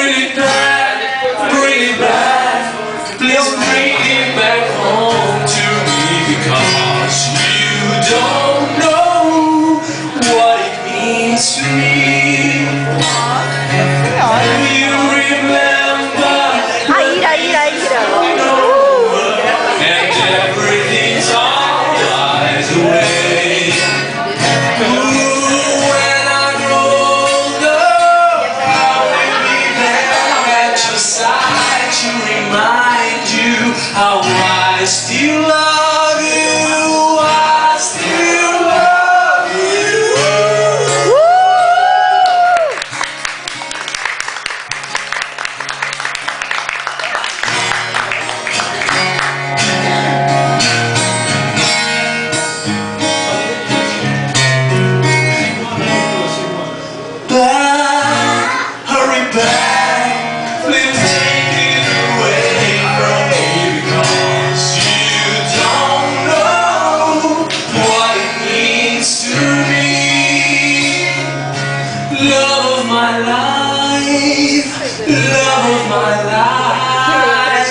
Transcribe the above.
bring it back, bring it back. Please bring it back home to me, because you don't know what it means to me. You remember, and everything's all lies away. When I grow older, I will be there at your side to remind you how I still love you. I still love you. Back, hurry back, please take it away from me, because you don't know what it means to me. Love of my life, love of my life.